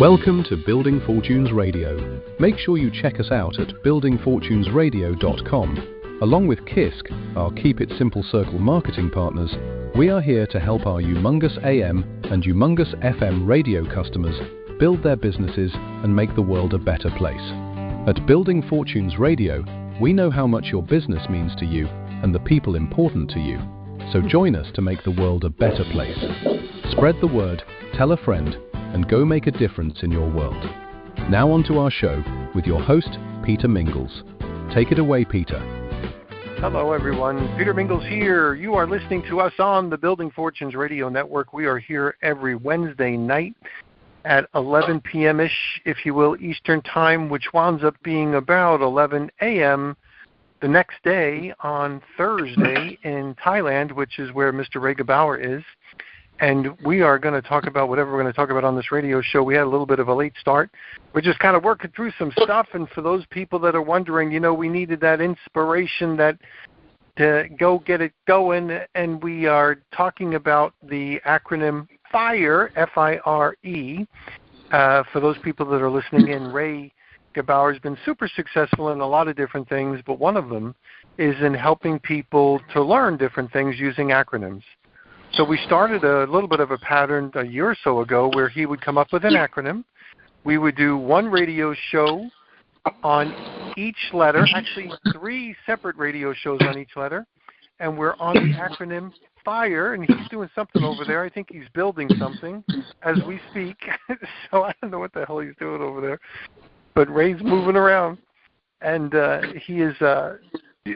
Welcome to Building Fortunes Radio. Make sure you check us out at buildingfortunesradio.com. Along with KISK, our Keep It Simple Circle marketing partners, we are here to help our Humongous AM and Humongous FM radio customers build their businesses and make the world a better place. At Building Fortunes Radio, we know how much your business means to you and the people important to you. So join us to make the world a better place. Spread the word, tell a friend, and go make a difference in your world. Now on to our show with your host, Peter Mingils. Take it away, Peter. Hello, everyone. Peter Mingils here. You are listening to us on the Building Fortunes Radio Network. We are here every Wednesday night at 11 p.m.-ish, if you will, Eastern Time, which winds up being about 11 a.m. the next day on Thursday in Thailand, which is where Mr. Ray Gebauer is. And we are going to talk about whatever we're going to talk about on this radio show. We had a little bit of a late start. We're just kind of working through some stuff. And for those people that are wondering, we needed that inspiration to go get it going. And we are talking about the acronym FIRE, F-I-R-E. For those people that are listening in, Ray Gebauer has been super successful in a lot of different things, but one of them is in helping people to learn different things using acronyms. So we started a little bit of a pattern a year or so ago where he would come up with an acronym. We would do one radio show on each letter, actually 3 separate radio shows on each letter, and we're on the acronym FIRE, and he's doing something over there. I think he's building something as we speak, so I don't know what the hell he's doing over there. But Ray's moving around, and he is.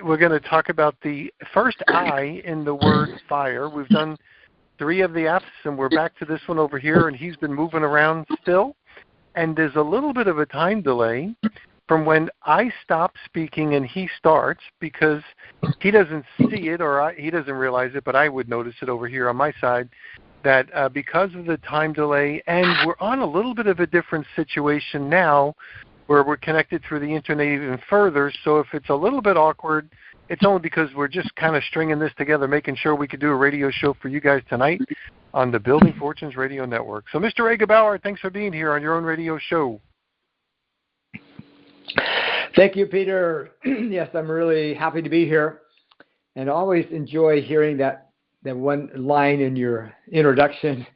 We're going to talk about the first I in the word fire. We've done 3 of the F's, and we're back to this one over here, and he's been moving around still. And there's a little bit of a time delay from when I stop speaking and he starts, because he doesn't see it or he doesn't realize it, but I would notice it over here on my side, that because of the time delay, and we're on a little bit of a different situation now, where we're connected through the internet even further. So if it's a little bit awkward, it's only because we're just kind of stringing this together, making sure we could do a radio show for you guys tonight on the Building Fortunes Radio Network. So Mr. Ray Gebauer, thanks for being here on your own radio show. Thank you, Peter. Yes, I'm really happy to be here, and always enjoy hearing that one line in your introduction,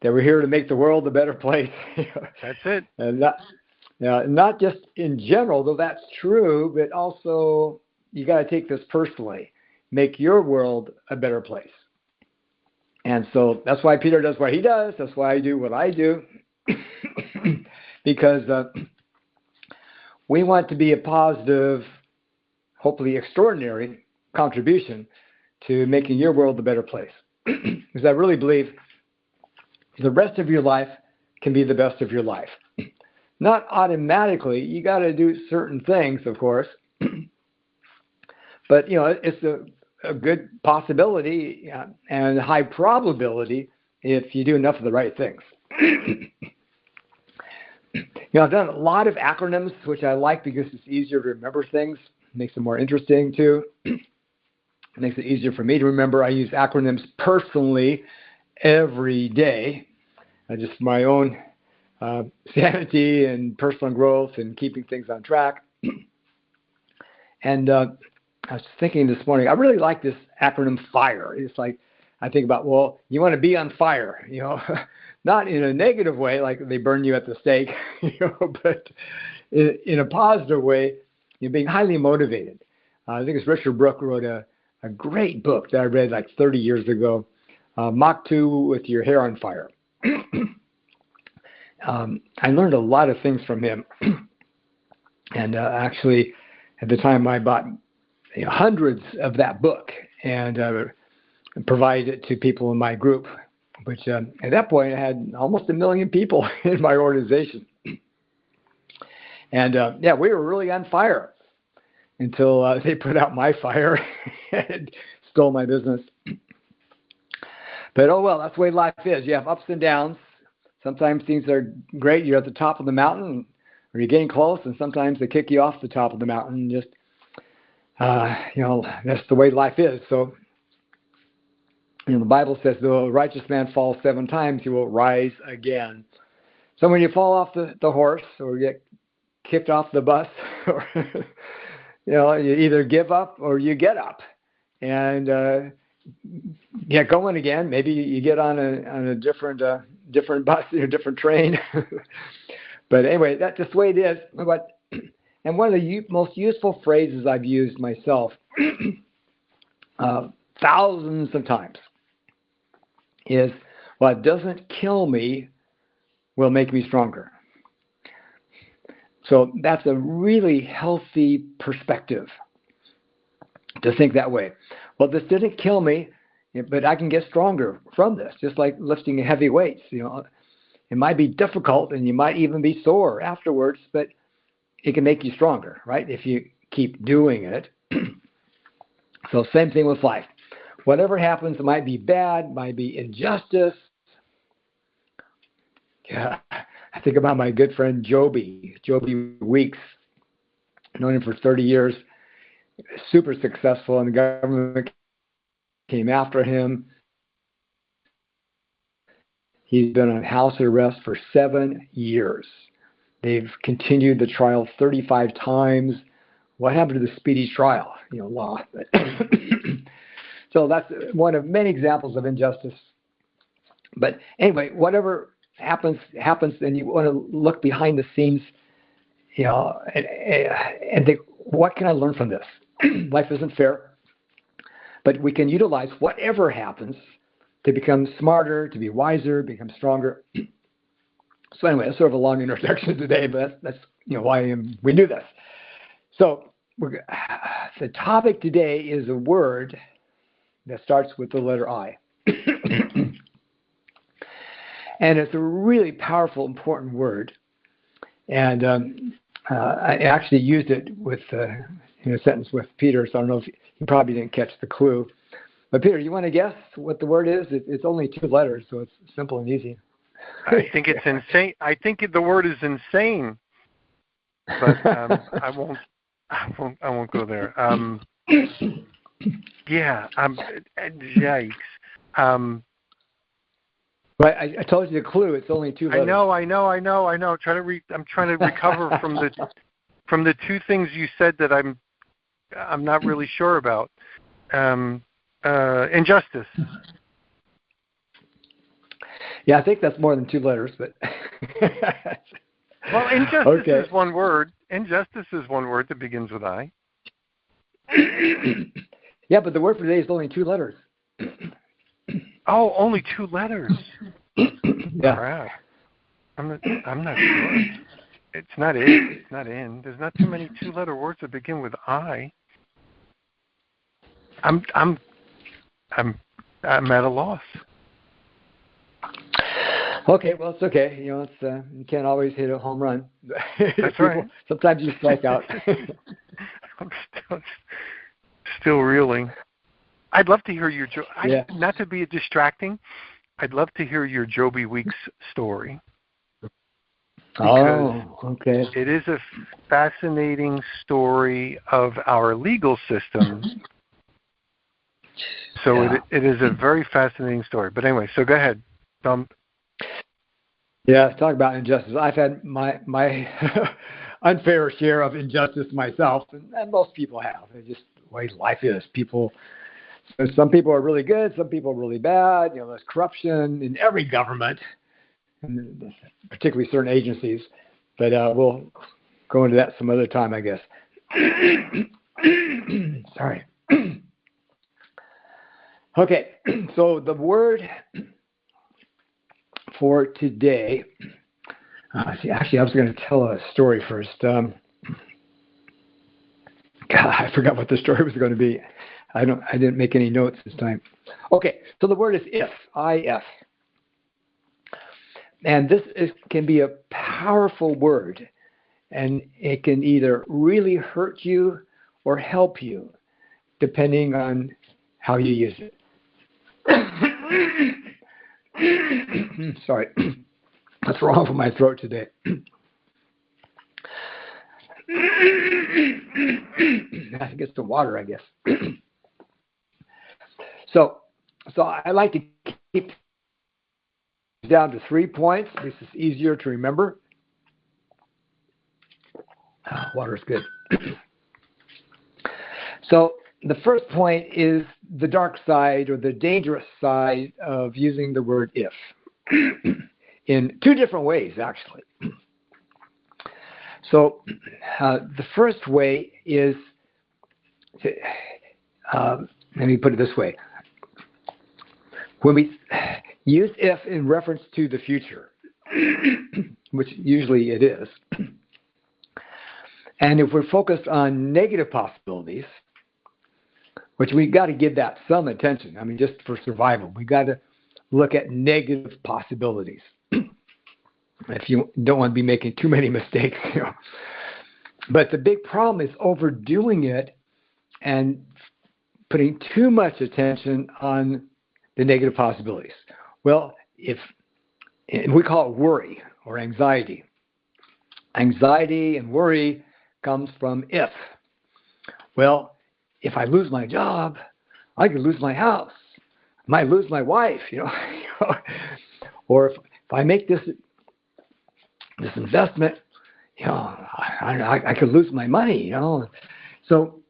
that we're here to make the world a better place. That's it. And not just in general, though that's true, but also you got to take this personally. Make your world a better place. And so that's why Peter does what he does. That's why I do what I do. Because we want to be a positive, hopefully extraordinary contribution to making your world a better place. Because I really believe the rest of your life can be the best of your life. Not automatically. You got to do certain things, of course. But, it's a good possibility and high probability if you do enough of the right things. I've done a lot of acronyms, which I like because it's easier to remember things. It makes them more interesting, too. It makes it easier for me to remember. I use acronyms personally every day. Just my own sanity and personal growth and keeping things on track. And I was thinking this morning, I really like this acronym FIRE. It's like, I think about, well, you want to be on fire, not in a negative way, like they burn you at the stake, but in a positive way, you're being highly motivated. I think it's Richard Brooke wrote a great book that I read like 30 years ago, Mach 2 with Your Hair on Fire. I learned a lot of things from him, and actually, at the time, I bought hundreds of that book and provided it to people in my group, which at that point I had almost 1 million people in my organization. And we were really on fire until they put out my fire and stole my business. But oh well, that's the way life is. You have ups and downs. Sometimes things are great. You're at the top of the mountain, or you're getting close, and sometimes they kick you off the top of the mountain. Just, that's the way life is. So, the Bible says, though a righteous man falls 7 times, he will rise again. So when you fall off the horse or get kicked off the bus, or you either give up or you get up and get going again. Maybe you get on a different bus, a different train. But anyway, that's just the way it is. And one of the most useful phrases I've used myself thousands of times is, what doesn't kill me will make me stronger. So that's a really healthy perspective to think that way. Well, this didn't kill me, but I can get stronger from this, just like lifting heavy weights. It might be difficult and you might even be sore afterwards, but it can make you stronger, right? If you keep doing it. So same thing with life. Whatever happens, it might be bad, might be injustice. Yeah, I think about my good friend Joby Weeks. I've known him for 30 years. Super successful, and the government came after him. He's been on house arrest for 7 years. They've continued the trial 35 times. What happened to the speedy trial? Law. So that's one of many examples of injustice. But anyway, whatever happens, and you want to look behind the scenes, and think, what can I learn from this? Life isn't fair, but we can utilize whatever happens to become smarter, to be wiser, become stronger. So anyway, that's sort of a long introduction today, but that's why we do this. So the topic today is a word that starts with the letter I. And it's a really powerful, important word. And I actually used it in a sentence with Peter, so I don't know if he probably didn't catch the clue. But Peter, you want to guess what the word is? It's only 2 letters, so it's simple and easy. I think it's insane. I think the word is insane, but I won't go there. Yikes. But I told you the clue. It's only 2 letters. I know. I'm trying to recover from the 2 things you said that I'm not really sure about. Injustice. Yeah, I think that's more than 2 letters, but. Well, injustice is one word. Injustice is one word that begins with I. Yeah, but the word for today is only 2 letters. Oh, only 2 letters. Yeah. Crap. I'm not sure. It's not in. It's not in. There's not too many 2-letter words that begin with I. I'm at a loss. Okay, well, it's okay. You can't always hit a home run. That's right. Sometimes you strike out. I'm still reeling. I'd love to hear your not to be distracting. I'd love to hear your Joby Weeks story. Oh, okay. It is a fascinating story of our legal system. So it is a very fascinating story. But anyway, so go ahead. Yeah, talk about injustice. I've had my unfair share of injustice myself, and most people have. It's just the way life is. Some people are really good, some people are really bad. There's corruption in every government, and particularly certain agencies. But we'll go into that some other time, I guess. Sorry. Okay, so the word for today. Actually, I was going to tell a story first. God, I forgot what the story was going to be. I didn't make any notes this time. Okay, so the word is if, I-F. And this can be a powerful word, and it can either really hurt you or help you, depending on how you use it. Sorry, what's wrong with my throat today? I have to get some water, I guess. So I like to keep down to 3 points. This is easier to remember. Water's good. So the first point is the dark side or the dangerous side of using the word if in two different ways, actually. So the first way is, let me put it this way. When we use if in reference to the future, which usually it is, and if we're focused on negative possibilities, which we got to give that some attention. I mean, just for survival, we got to look at negative possibilities. If you don't want to be making too many mistakes, you know. But the big problem is overdoing it and putting too much attention on the negative possibilities. Well, and we call it worry or anxiety. Anxiety and worry comes from if. Well, if I lose my job, I could lose my house. I might lose my wife, you know. Or if I make this investment, you know, I could lose my money, you know. So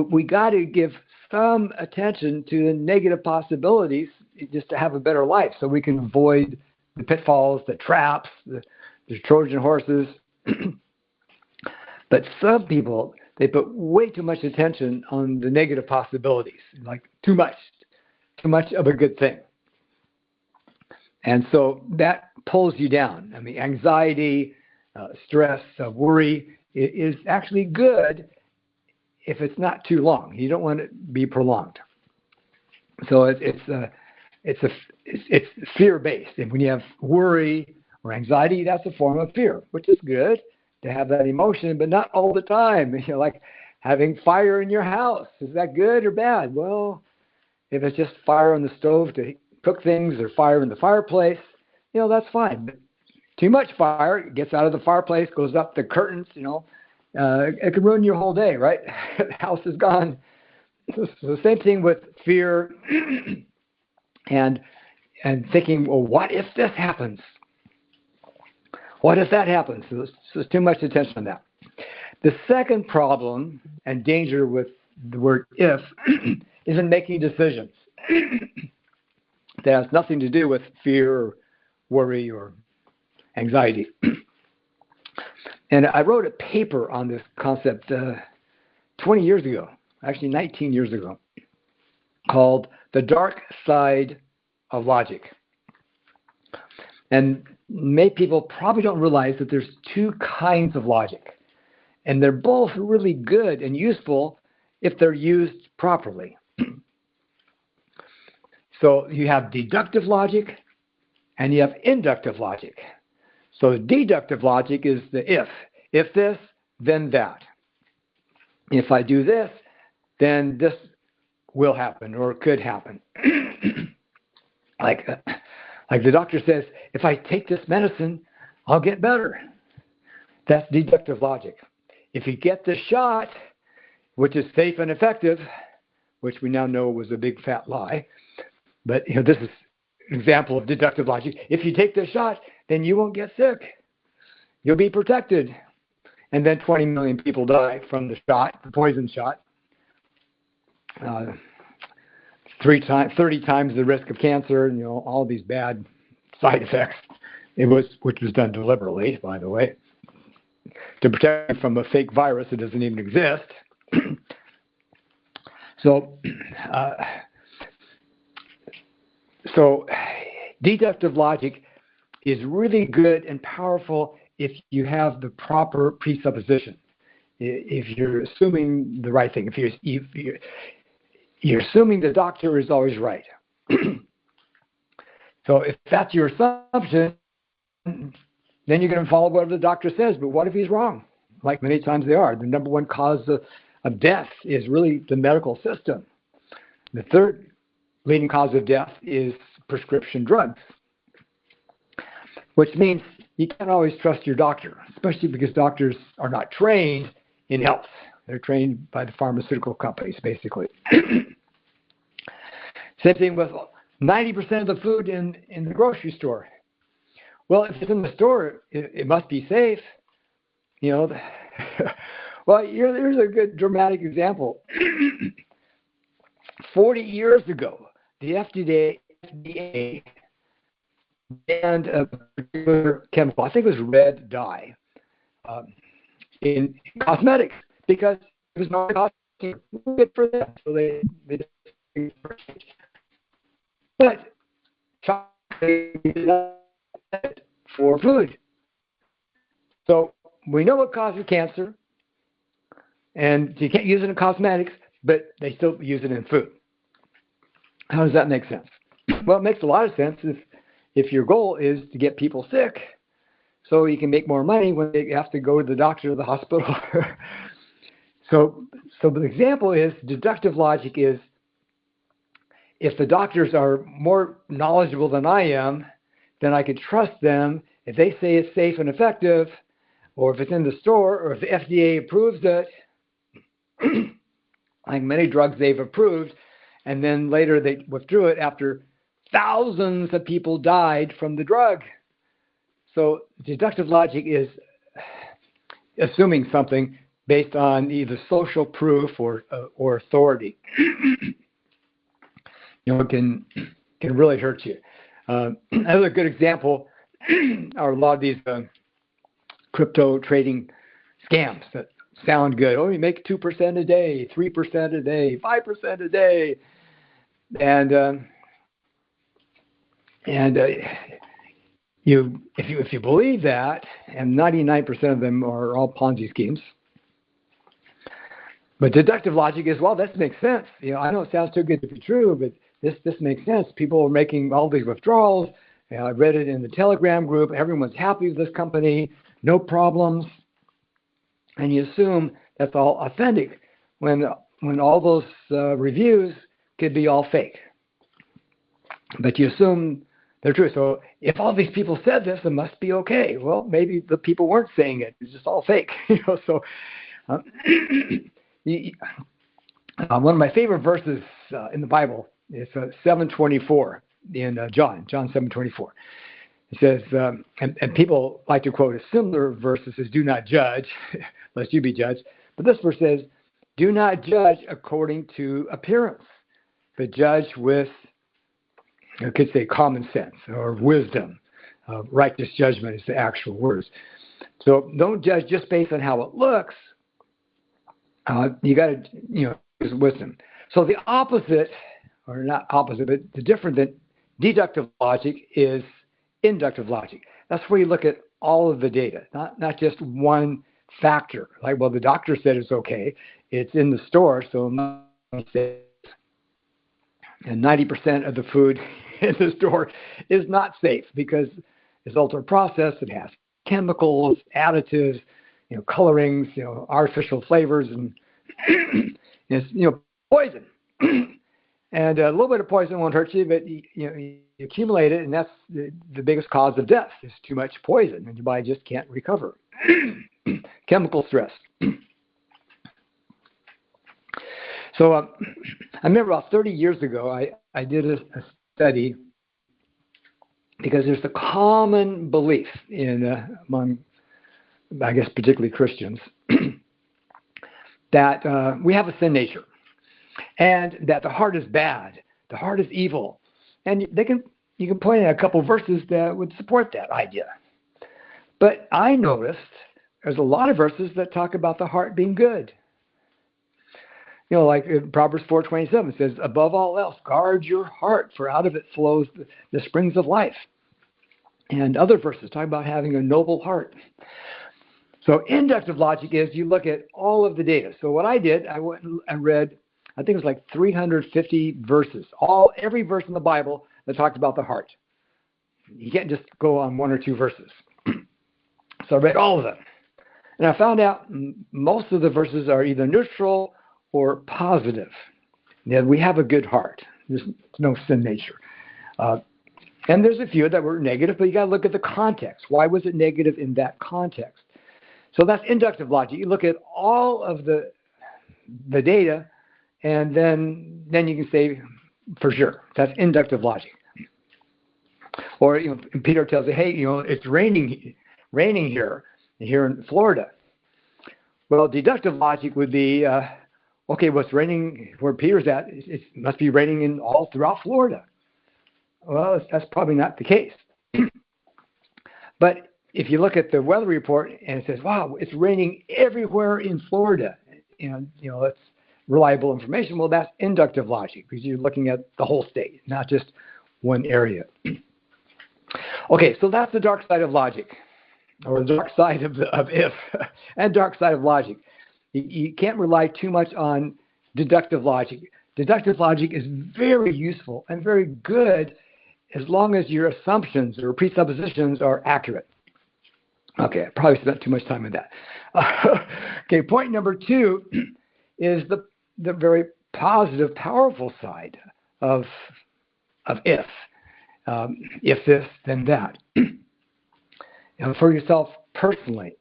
we got to give some attention to the negative possibilities just to have a better life, so we can avoid the pitfalls, the traps, the Trojan horses. But some people, they put way too much attention on the negative possibilities, like too much of a good thing. And so that pulls you down. I mean, anxiety, stress, worry is actually good if it's not too long. You don't want it to be prolonged. So it's fear-based. And when you have worry or anxiety, that's a form of fear, which is good to have that emotion, but not all the time. You know, like having fire in your house. Is that good or bad? Well, if it's just fire on the stove to cook things or fire in the fireplace, you know, that's fine. But too much fire gets out of the fireplace, goes up the curtains, you know, it can ruin your whole day, right? The house is gone. So the same thing with fear and thinking, well, what if this happens? What if that happens? So there's too much attention on that. The second problem and danger with the word if is in making decisions. That has nothing to do with fear or worry or anxiety. And I wrote a paper on this concept 20 years ago, actually 19 years ago, called The Dark Side of Logic. And many people probably don't realize that there's two kinds of logic. And they're both really good and useful if they're used properly. So you have deductive logic and you have inductive logic. So deductive logic is the if. If this, then that. If I do this, then this will happen or could happen. Like the doctor says, if I take this medicine, I'll get better. That's deductive logic. If you get the shot, which is safe and effective, which we now know was a big fat lie, but you know, this is an example of deductive logic. If you take the shot, then you won't get sick. You'll be protected. And then 20 million people die from the shot, the poison shot. 30 times the risk of cancer, you know, all these bad side effects. Which was done deliberately, by the way, to protect you from a fake virus that doesn't even exist. So deductive logic is really good and powerful if you have the proper presupposition. If you're assuming the right thing, if you're assuming the doctor is always right. So if that's your assumption, then you're going to follow whatever the doctor says. But what if he's wrong? Like many times they are. The number one cause of death is really the medical system. The third leading cause of death is prescription drugs, which means you can't always trust your doctor, especially because doctors are not trained in health. They're trained by the pharmaceutical companies, basically. Same thing with 90% of the food in the grocery store. Well, if it's in the store, it must be safe. You know, well, here's a good dramatic example. 40 years ago, the FDA banned a particular chemical, I think it was red dye, in cosmetics because it was not cosmetic. Good for them. So they but chocolate for food. So we know what causes cancer, and you can't use it in cosmetics, but they still use it in food. How does that make sense? Well, it makes a lot of sense if your goal is to get people sick so you can make more money when they have to go to the doctor or the hospital. So the example is deductive logic is if the doctors are more knowledgeable than I am, then I can trust them. If they say it's safe and effective, or if it's in the store, or if the FDA approves it, like many drugs they've approved, and then later they withdrew it after thousands of people died from the drug. So deductive logic is assuming something based on either social proof or authority. You know, it can really hurt you. Another good example are a lot of these crypto trading scams that sound good. Oh, you make 2% a day, 3% a day, 5% a day, and if you believe that, and 99% of them are all Ponzi schemes. But deductive logic is, well, this makes sense. You know, I know it sounds too good to be true, but this makes sense. People are making all these withdrawals. I read it in the Telegram group. Everyone's happy with this company, no problems. And you assume that's all authentic when all those reviews could be all fake. But you assume they're true. So if all these people said this, it must be okay. Well, maybe the people weren't saying it. It's just all fake. You know, so one of my favorite verses in the Bible is 7:24 in John 7:24. It says, and people like to quote a similar verse that says, "Do not judge, lest you be judged." But this verse says, "Do not judge according to appearance, but judge with," I could say, common sense or wisdom. Righteous judgment is the actual words. So don't judge just based on how it looks. You got to, use wisdom. So the opposite, or not opposite, but the different than deductive logic is inductive logic. That's where you look at all of the data, not just one factor. Like, well, the doctor said it's okay. It's in the store, so and 90% of the food in the store is not safe because it's ultra processed. It has chemicals, additives, colorings, artificial flavors, and it's poison. And a little bit of poison won't hurt you, but you accumulate it, and that's the biggest cause of death is too much poison, and your body just can't recover. Chemical stress. So I remember about 30 years ago, I did a study because there's a common belief among, I guess, particularly Christians, that we have a sin nature, and that the heart is bad, the heart is evil, and you can point at a couple verses that would support that idea. But I noticed there's a lot of verses that talk about the heart being good. Like in Proverbs 4:27 says, "Above all else, guard your heart, for out of it flows the springs of life." And other verses talk about having a noble heart. So inductive logic is you look at all of the data. So what I did, I went and read, I think it was like 350 verses, every verse in the Bible that talks about the heart. You can't just go on one or two verses. So I read all of them. And I found out most of the verses are either neutral or positive. That we have a good heart. There's no sin nature. And there's a few that were negative, but you got to look at the context. Why was it negative in that context? So that's inductive logic. You look at all of the data, and then you can say, for sure. That's inductive logic. Or Peter tells you, hey, it's raining here in Florida. Well, deductive logic would be, okay, what's raining where Peter's at? It must be raining all throughout Florida. Well, that's probably not the case. But if you look at the weather report and it says, wow, it's raining everywhere in Florida, that's reliable information. Well, that's inductive logic because you're looking at the whole state, not just one area. Okay, so that's the dark side of logic, or the dark side of if, and dark side of logic. You can't rely too much on deductive logic. Deductive logic is very useful and very good as long as your assumptions or presuppositions are accurate. Okay, I probably spent too much time on that. Okay, point number 2 is the very positive, powerful side of if. If this, then that. For yourself personally,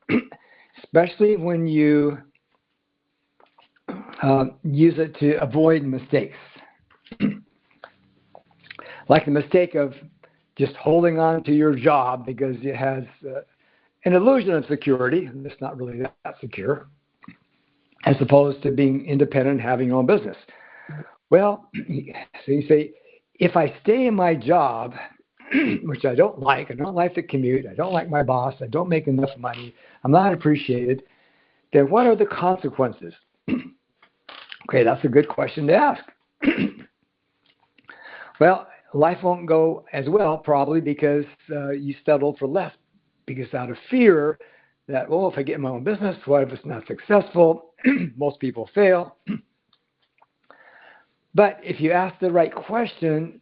especially when you use it to avoid mistakes. Like the mistake of just holding on to your job because it has an illusion of security, and it's not really that secure, as opposed to being independent and having your own business. Well, so you say, if I stay in my job, which I don't like the commute, I don't like my boss, I don't make enough money, I'm not appreciated, then what are the consequences? Okay, that's a good question to ask. Well, life won't go as well probably because you settled for less, because out of fear that, well, if I get my own business, what if it's not successful? Most people fail. But if you ask the right question,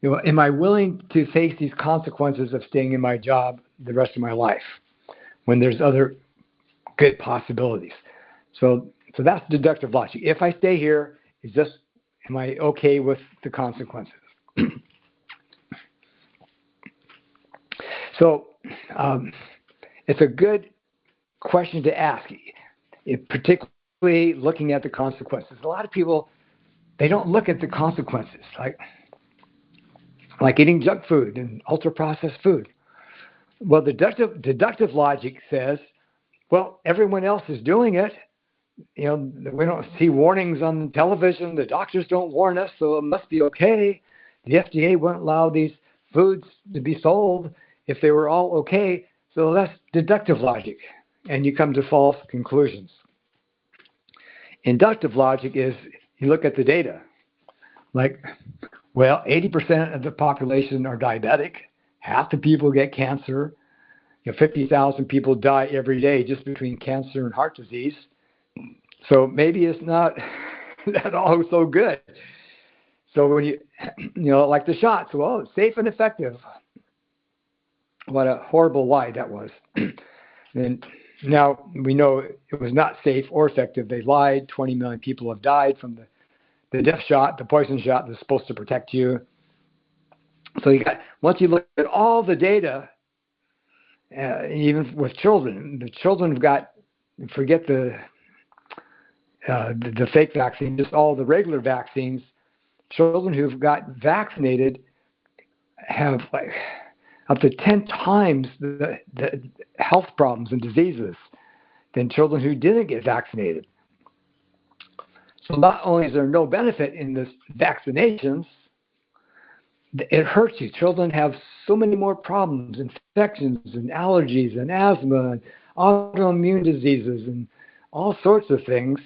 am I willing to face these consequences of staying in my job the rest of my life when there's other good possibilities? So that's deductive logic. If I stay here, am I okay with the consequences? So it's a good question to ask, particularly looking at the consequences. A lot of people, they don't look at the consequences, like eating junk food and ultra-processed food. Well, deductive logic says, well, everyone else is doing it. We don't see warnings on the television. The doctors don't warn us, so it must be okay. The FDA won't allow these foods to be sold if they were all okay. So that's deductive logic, and you come to false conclusions. Inductive logic is you look at the data. Like, well, 80% of the population are diabetic. Half the people get cancer. 50,000 people die every day just between cancer and heart disease. So maybe it's not at all so good. So when like the shots, well, it's safe and effective. What a horrible lie that was. And now we know it was not safe or effective. They lied. 20 million people have died from the death shot, the poison shot that's supposed to protect you. So once you look at all the data, even with children, the children have got, forget the fake vaccine, just all the regular vaccines. Children who've got vaccinated have up to 10 times the health problems and diseases than children who didn't get vaccinated. So not only is there no benefit in this vaccinations, it hurts you. Children have so many more problems, infections and allergies and asthma and autoimmune diseases and all sorts of things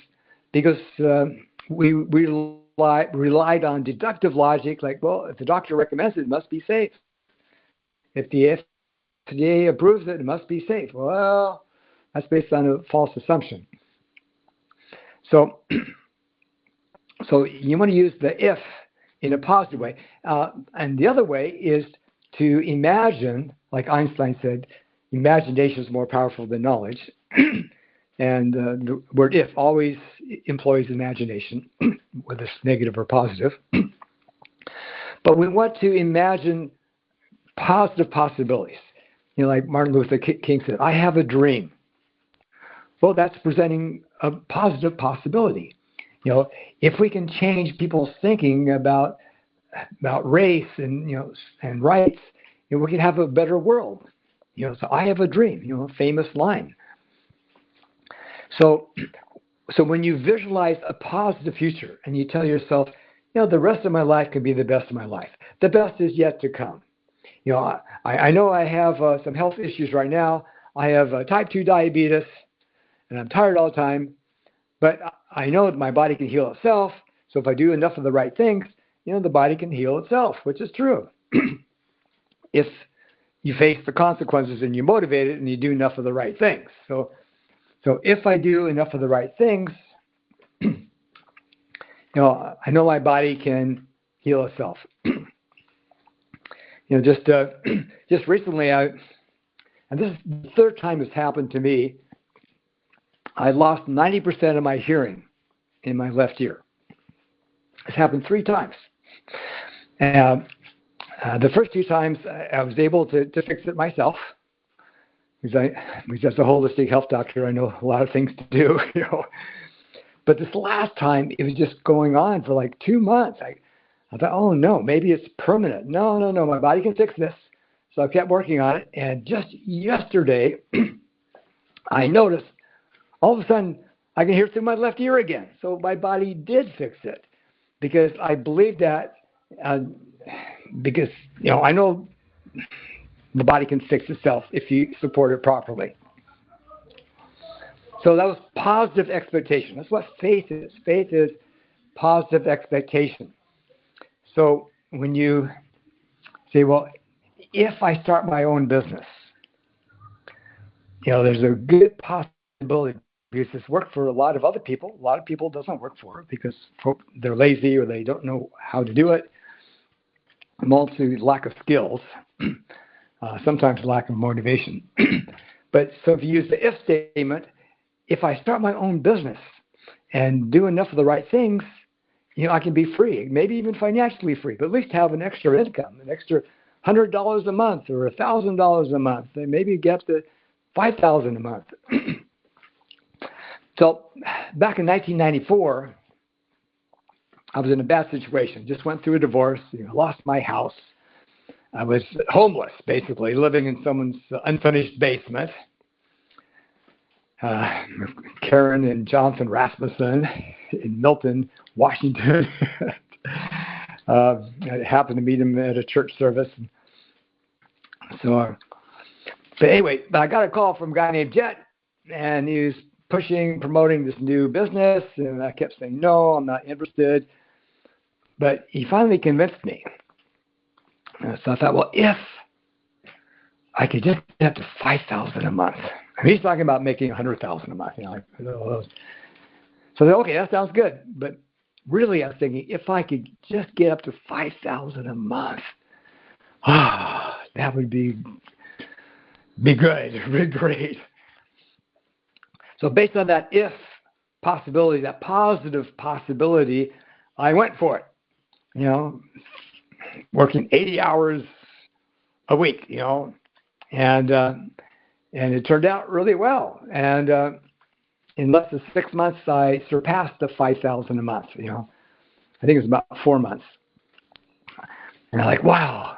because we relied on deductive logic, like, well, if the doctor recommends it, it must be safe. If the FDA approves it, it must be safe. Well, that's based on a false assumption. So you want to use the if in a positive way. And the other way is to imagine, like Einstein said, imagination is more powerful than knowledge. And the word if always employs imagination, whether it's negative or positive. But we want to imagine positive possibilities. Like Martin Luther King said, I have a dream. Well, that's presenting a positive possibility. If we can change people's thinking about race and and rights, we can have a better world. So I have a dream. Famous line. So when you visualize a positive future and you tell yourself, the rest of my life could be the best of my life. The best is yet to come. I know I have some health issues right now. I have type 2 diabetes, and I'm tired all the time. But I know that my body can heal itself. So if I do enough of the right things, the body can heal itself, which is true. If you face the consequences and you're motivated and you do enough of the right things. So if I do enough of the right things, I know my body can heal itself. Just recently, and this is the third time it's happened to me, I lost 90% of my hearing in my left ear. It's happened 3 times. The first 2 times I was able to fix it myself, because as a holistic health doctor, I know a lot of things to do. But this last time, it was just going on for like 2 months. I thought, oh no, maybe it's permanent. No, my body can fix this. So I kept working on it, and just yesterday, I noticed all of a sudden I can hear through my left ear again. So my body did fix it, because I believe that. Because I know the body can fix itself if you support it properly. So that was positive expectation. That's what faith is. Faith is positive expectation. So when you say, well, if I start my own business, there's a good possibility, because it's worked for a lot of other people. A lot of people it doesn't work for because they're lazy or they don't know how to do it. Mostly lack of skills, sometimes lack of motivation. But so if you use the if statement, if I start my own business and do enough of the right things, I can be free, maybe even financially free, but at least have an extra income, an extra $100 a month or $1,000 a month, and maybe get up to $5,000 a month. So back in 1994, I was in a bad situation. Just went through a divorce, lost my house. I was homeless, basically, living in someone's unfinished basement. Karen and Jonathan Rasmussen in Milton, Washington. I happened to meet him at a church service. But anyway, I got a call from a guy named Jet, and he was promoting this new business, and I kept saying, no, I'm not interested. But he finally convinced me. So I thought, well, if I could just get up to $5,000 a month. I mean, he's talking about making $100,000 a month. So I said, okay, that sounds good. But really, I was thinking, if I could just get up to $5,000 a month, that would be good, really great. So based on that if possibility, that positive possibility, I went for it. Working 80 hours a week, and it turned out really well. And in less than 6 months, I surpassed the $5,000 a month. I think it was about 4 months. And I'm like, wow.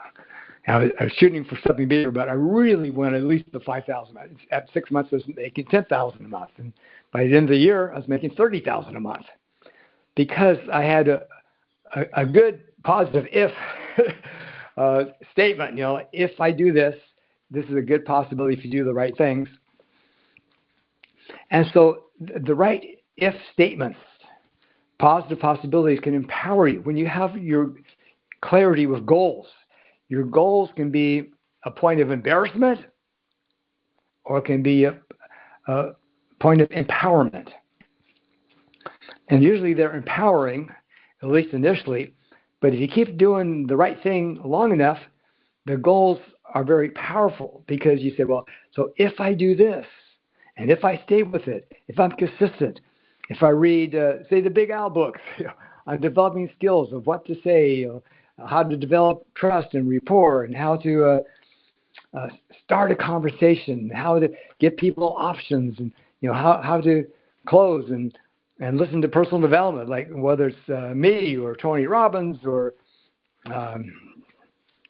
I was shooting for something bigger, but I really wanted at least the $5,000. At 6 months, I was making $10,000 a month, and by the end of the year, I was making $30,000 a month, because I had a good positive if statement. If I do this, this is a good possibility if you do the right things. And so the right if statements, positive possibilities, can empower you. When you have your clarity with goals, your goals can be a point of embarrassment, or it can be a point of empowerment. And usually they're empowering, at least initially, but if you keep doing the right thing long enough, the goals are very powerful, because you say, well, so if I do this, and if I stay with it, if I'm consistent, if I read, say, the Big Al books on developing skills of what to say, how to develop trust and rapport, and how to start a conversation, how to give people options, and how to close, and and listen to personal development, like whether it's me or Tony Robbins or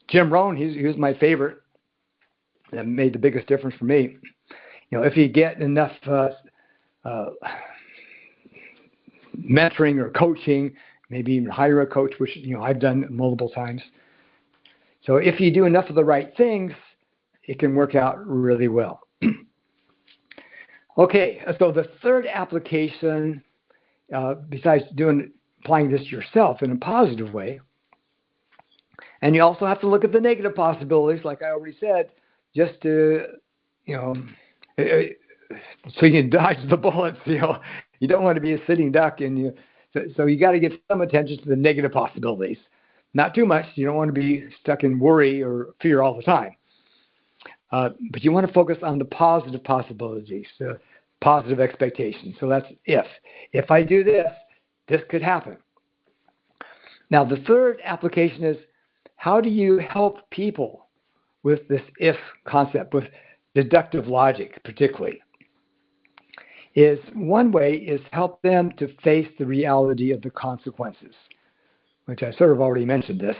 Jim Rohn. He was my favorite. That made the biggest difference for me. If you get enough mentoring or coaching, maybe even hire a coach, which I've done multiple times. So if you do enough of the right things, it can work out really well. Okay, so the third application, besides applying this yourself in a positive way, and you also have to look at the negative possibilities, like I already said, just to, so you can dodge the bullets. You don't want to be a sitting duck, and so you got to give some attention to the negative possibilities. Not too much. You don't want to be stuck in worry or fear all the time. But you want to focus on the positive possibilities, the positive expectations. So that's if. If I do this, this could happen. Now, the third application is, how do you help people with this if concept, with deductive logic particularly? One way is help them to face the reality of the consequences, which I sort of already mentioned this.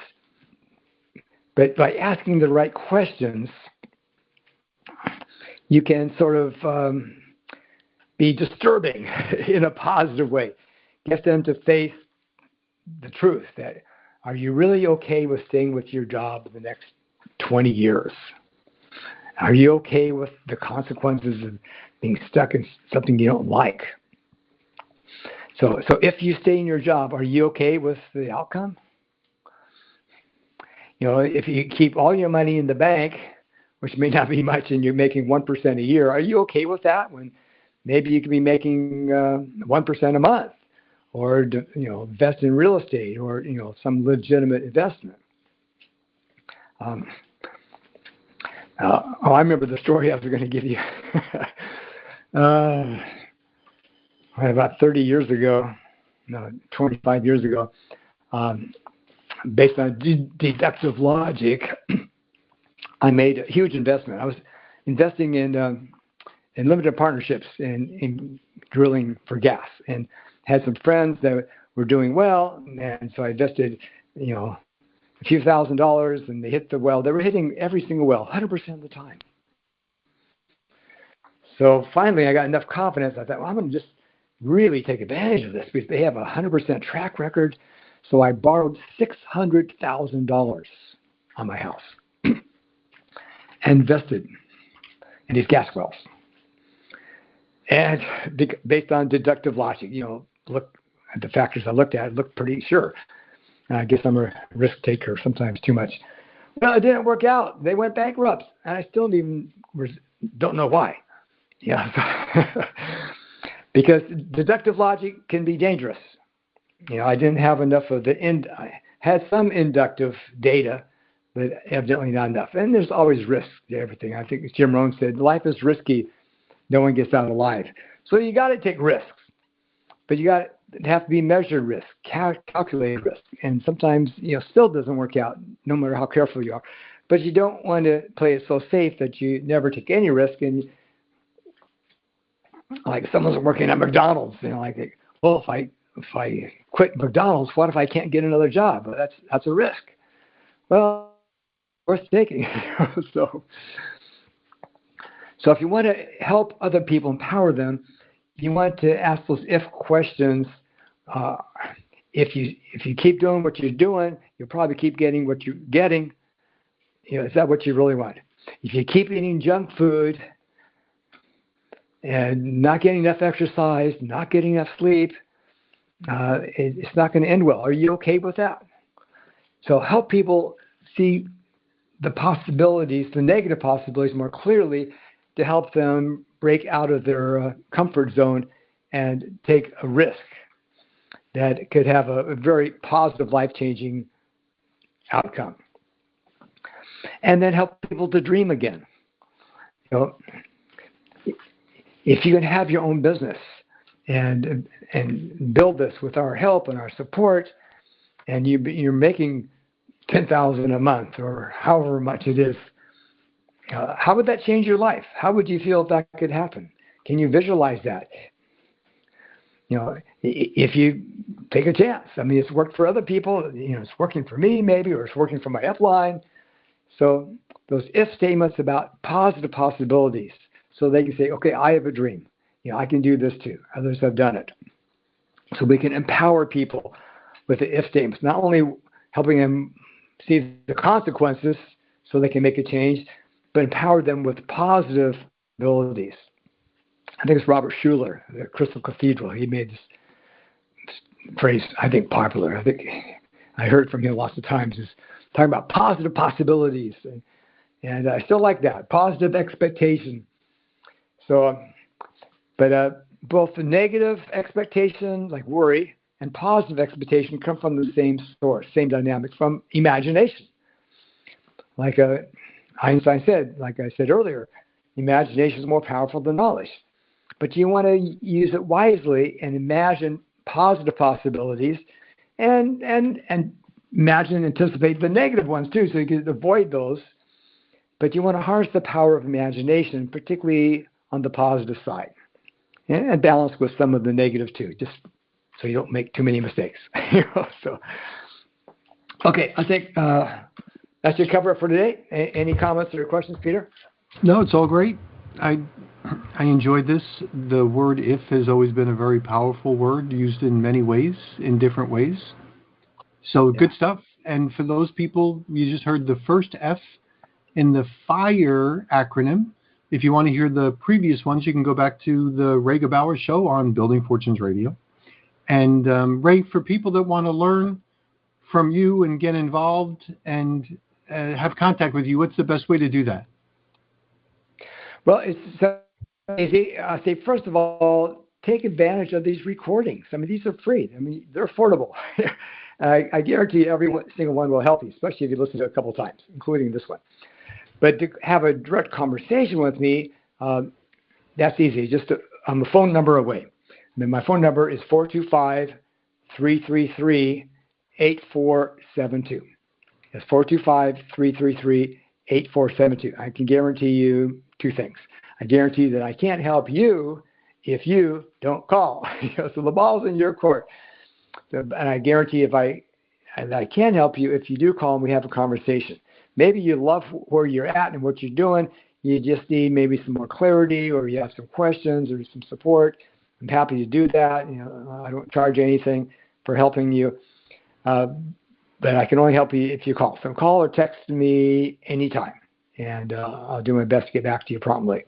But by asking the right questions, you can sort of be disturbing in a positive way. Get them to face the truth that, are you really okay with staying with your job in the next 20 years? Are you okay with the consequences of being stuck in something you don't like? So if you stay in your job, are you okay with the outcome? If you keep all your money in the bank, which may not be much, and you're making 1% a year, are you okay with that when maybe you could be making 1% a month, or invest in real estate, or some legitimate investment? I remember the story I was going to give you. About 30 years ago, 25 years ago, based on deductive logic, I made a huge investment. I was investing in limited partnerships in drilling for gas, and had some friends that were doing well, and so I invested, a few $1,000s, and they hit the well. They were hitting every single well, 100% of the time. So finally, I got enough confidence. I thought, well, I'm going to just really take advantage of this because they have a 100% track record. So I borrowed $600,000 on my house and invested in these gas wells. And based on deductive logic, look at the factors I looked at, it looked pretty sure. I guess I'm a risk taker sometimes too much. Well, it didn't work out. They went bankrupt, and I still don't know why. Because deductive logic can be dangerous. I didn't have enough of I had some inductive data, but evidently not enough. And there's always risk to everything. I think as Jim Rohn said, life is risky. No one gets out alive. So you got to take risks, but you got to have to be measured risk, calculated risk. And sometimes, still doesn't work out, no matter how careful you are. But you don't want to play it so safe that you never take any risk. And like someone's working at McDonald's, well, if I quit McDonald's, what if I can't get another job? Well, that's a risk. Well, worth taking. So if you want to help other people, empower them, you want to ask those if questions. If you keep doing what you're doing, you'll probably keep getting what you're getting. Is that what you really want? If you keep eating junk food and not getting enough exercise, not getting enough sleep, it's not going to end well. Are you okay with that? So help people see the possibilities, the negative possibilities more clearly, to help them break out of their comfort zone and take a risk that could have a very positive, life-changing outcome. And then help people to dream again. If you can have your own business and build this with our help and our support, and you're making $10,000 a month or however much it is, how would that change your life? How would you feel if that could happen? Can you visualize that? if you take a chance. I mean, it's worked for other people. It's working for me maybe, or it's working for my upline. So those if statements about positive possibilities, so they can say, okay, I have a dream. I can do this too. Others have done it. So we can empower people with the if statements, not only helping them see the consequences so they can make a change, but empower them with positive abilities. I think it's Robert Schuller, the Crystal Cathedral. He made this phrase, I think, popular. I think I heard from him lots of times, is talking about positive possibilities. And I still like that, positive expectation. So, but both the negative expectation, like worry, and positive expectation come from the same source, same dynamic, from imagination. Like Einstein said, like I said earlier, imagination is more powerful than knowledge. But you want to use it wisely and imagine positive possibilities and imagine and anticipate the negative ones too, so you can avoid those. But you want to harness the power of imagination, particularly on the positive side, and balance with some of the negative too, just so you don't make too many mistakes. So, okay, I think that should cover it for today. Any comments or questions, Peter? No, it's all great. I enjoyed this. The word if has always been a very powerful word, used in many ways, in different ways. So good stuff. And for those people, you just heard the first F in the FIRE acronym. If you want to hear the previous ones, you can go back to the Ray Gebauer show on Building Fortunes Radio. And Ray, for people that want to learn from you and get involved and have contact with you, what's the best way to do that? Well, it's easy. I say, first of all, take advantage of these recordings. I mean, these are free. I mean, they're affordable. I guarantee every single one will help you, especially if you listen to it a couple of times, including this one. But to have a direct conversation with me, that's easy. Just I'm a phone number away. And then my phone number is 425-333-8472. That's 425-333-8472. I can guarantee you two things. I guarantee that I can't help you if you don't call. So the ball's in your court. So, and I guarantee that I can help you if you do call and we have a conversation. Maybe you love where you're at and what you're doing. You just need maybe some more clarity, or you have some questions or some support. I'm happy to do that. I don't charge anything for helping you. But I can only help you if you call. So call or text me anytime, and I'll do my best to get back to you promptly.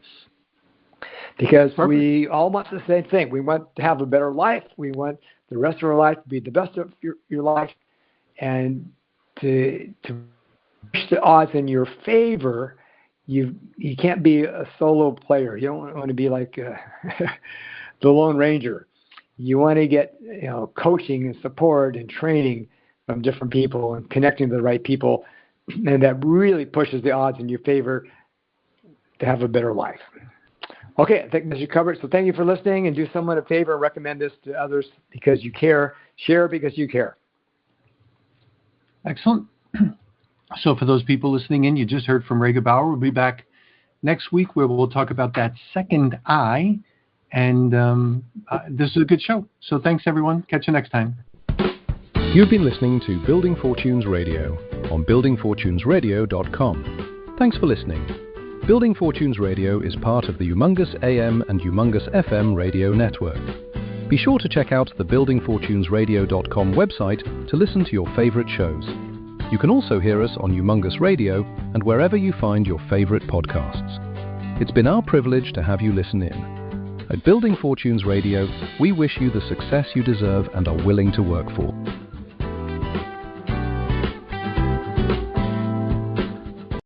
Because we all want the same thing. We want to have a better life. We want the rest of our life to be the best of your life, and to push the odds in your favor. You can't be a solo player. You don't want to be like the Lone Ranger. You want to get coaching and support and training from different people and connecting to the right people, and that really pushes the odds in your favor to have a better life. Okay, I think that should cover it. So thank you for listening, and do someone a favor and recommend this to others because you care. Share because you care. Excellent. So for those people listening in, you just heard from Ray Gebauer. We'll be back next week where we'll talk about that second I. And this is a good show. So thanks, everyone. Catch you next time. You've been listening to Building Fortunes Radio on buildingfortunesradio.com. Thanks for listening. Building Fortunes Radio is part of the Humongous AM and Humongous FM radio network. Be sure to check out the buildingfortunesradio.com website to listen to your favorite shows. You can also hear us on Humongous Radio and wherever you find your favorite podcasts. It's been our privilege to have you listen in. At Building Fortunes Radio, we wish you the success you deserve and are willing to work for.